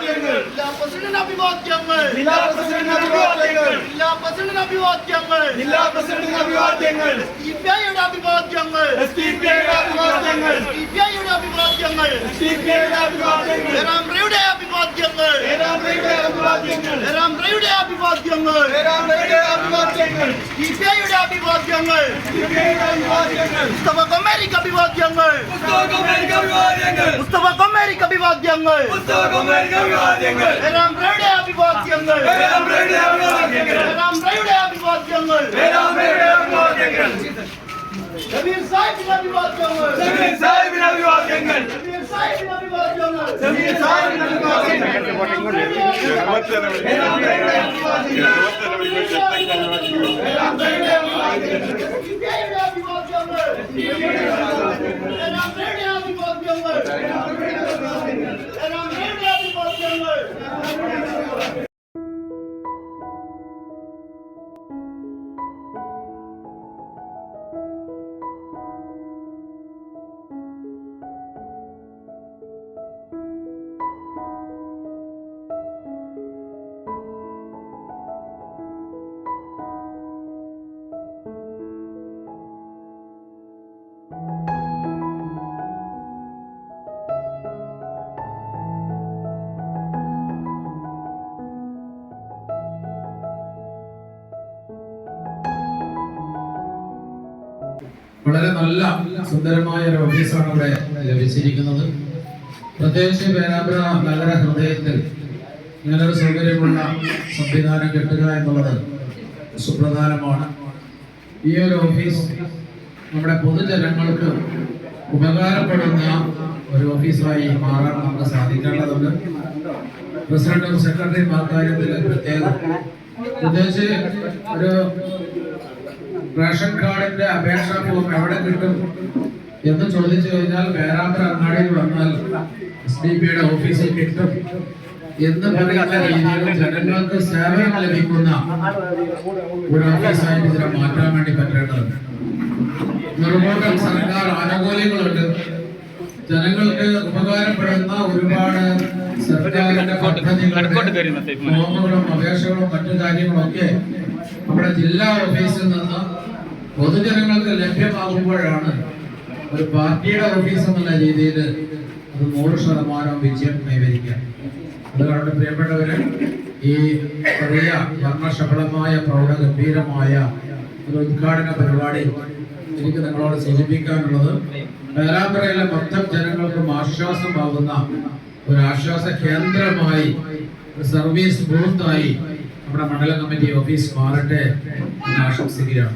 അഭിവാദ്യങ്ങൾ ജില്ലാ പ്രസിഡന്റ് അഭിവാദ്യങ്ങൾ ജില്ലാ പ്രസിഡന്റ് അഭിവാദ്യങ്ങൾ ജില്ലാ പ്രസിഡന്റ് അഭിവാദ്യങ്ങൾ ജില്ലാ പ്രസിഡന്റ് അഭിവാദ്യങ്ങൾ സിപിഐയുടെ അഭിവാദ്യങ്ങൾ എസ്ഡിപിഐയുടെ അഭിവാദ്യങ്ങൾ സിപിഐയുടെ അഭിവാദ്യങ്ങൾ എസ്ഡിപിഐയുടെ അഭിവാദ്യങ്ങൾ പേരാമ്പ്രയുടെ അഭിവാദ്യങ്ങൾ പേരാമ്പ്രയുടെ അഭിവാദ്യങ്ങൾ പേരാമ്പ്രയുടെ അഭിവാദ്യങ്ങൾ പേരാമ്പ്രയുടെ അഭിവാദ്യങ്ങൾ സിപിഐയുടെ അഭിവാദ്യങ്ങൾ സിപിഐയുടെ അഭിവാദ്യങ്ങൾ മുസ്തഫ കൊമേരിക്ക് അഭിവാദ്യങ്ങൾ മുസ്തഫ കൊമേരിക്ക് അഭിവാദ്യങ്ങൾ മുസ്തഫ കൊമേരിക്ക് മുസ്തഫ അഭിവാദ്യങ്ങൾ കൊമേരിക്ക് അഭിവാദ്യങ്ങൾ പേരാമ്പ്രയുടെ അഭിവാദ്യങ്ങൾ പേരാമ്പ്രയുടെ അഭിവാദ്യങ്ങൾ പേരാമ്പ്രയുടെ അഭിവാദ്യങ്ങൾ പേരാമ്പ്രയുടെ അഭിവാദ്യങ്ങൾ ജമീർ സാഹിബിന്റെ അഭിവാദ്യങ്ങൾ ജമീർ സാഹിബിന്റെ അഭിവാദ്യങ്ങൾ ജമീർ സാഹിബിന്റെ അഭിവാദ്യങ്ങൾ ജമീർ സാഹിബിന്റെ അഭിവാദ്യങ്ങൾ പേരാമ്പ്രയുടെ അഭിവാദ്യങ്ങൾ പേരാമ്പ്രയുടെ അഭിവാദ്യങ്ങൾ സിപിഐയുടെ അഭിവാദ്യങ്ങൾ പേരാമ്പ്രയുടെ അഭിവാദ്യങ്ങൾ പേരാമ്പ്രയുടെ അഭിവാദ്യങ്ങൾ വളരെ നല്ല സുന്ദരമായ ഒരു ഓഫീസാണ് ഇവിടെ ലഭിച്ചിരിക്കുന്നത്. പ്രത്യേകിച്ച് പേരാമ്പ്ര നഗര ഹൃദയത്തിൽ ഇങ്ങനൊരു സൗകര്യമുള്ള സംവിധാനം കിട്ടുക എന്നുള്ളത് സുപ്രധാനമാണ്. ഈ ഒരു ഓഫീസ് നമ്മുടെ പൊതുജനങ്ങൾക്ക് ഉപകാരപ്പെടുന്ന ഒരു ഓഫീസായി മാറാൻ നമുക്ക് സാധിക്കേണ്ടതുണ്ട്. പ്രസിഡന്റും സെക്രട്ടറിയും ആ കാര്യത്തിൽ പ്രത്യേകിച്ച് ഒരു റേഷൻ കാർഡിന്റെ അപേക്ഷാ ഫോം എവിടെ കിട്ടും എന്ന് ചോദിച്ചു കഴിഞ്ഞാൽ പേരാമ്പ്ര അങ്ങാടിയിൽ വന്നാൽ എസ്ഡിപിയുടെ ഓഫീസിൽ കിട്ടും എന്ന് പറയുന്ന രീതിയിൽ ജനങ്ങൾക്ക് സേവനം ലഭിക്കുന്ന ഒരു ഓഫീസായിട്ട് ഇതിനെ മാറ്റാൻ വേണ്ടി പറ്റേണ്ടതുണ്ട്. നിർബോധം സർക്കാർ ആനുകൂല്യങ്ങളുണ്ട്. ജനങ്ങൾക്ക് ഉപകാരപ്പെടുന്ന ഒരുപാട് സർക്കാരിന്റെ പദ്ധതികളും ഫോമുകളും അപേക്ഷകളും മറ്റു കാര്യങ്ങളൊക്കെ നമ്മുടെ ജില്ലാ ഓഫീസിൽ നിന്ന് പൊതുജനങ്ങൾക്ക് ലഭ്യമാകുമ്പോഴാണ് ഒരു പാർട്ടിയുടെ ഓഫീസ് എന്നുള്ള രീതിയിൽ അത് 100% വിജയം കൈവരിക്കുക. അതുകൊണ്ട് പ്രിയപ്പെട്ടവര്, ഈ ചെറിയ വർണ്ണശബളമായ പ്രൗഢഗംഭീരമായ ഒരു ഉദ്ഘാടന പരിപാടി എനിക്ക് നിങ്ങളോട് സൂചിപ്പിക്കാനുള്ളത് പേരാമ്പ്രയിലെ മൊത്തം ജനങ്ങൾക്കും ആശ്വാസമാകുന്ന ഒരു ആശ്വാസ കേന്ദ്രമായി, ഒരു സർവീസ് ബൂത്തായി നമ്മുടെ മണ്ഡലം കമ്മിറ്റി ഓഫീസ് മാറട്ടെ എന്ന് ആശംസിക്കുകയാണ്.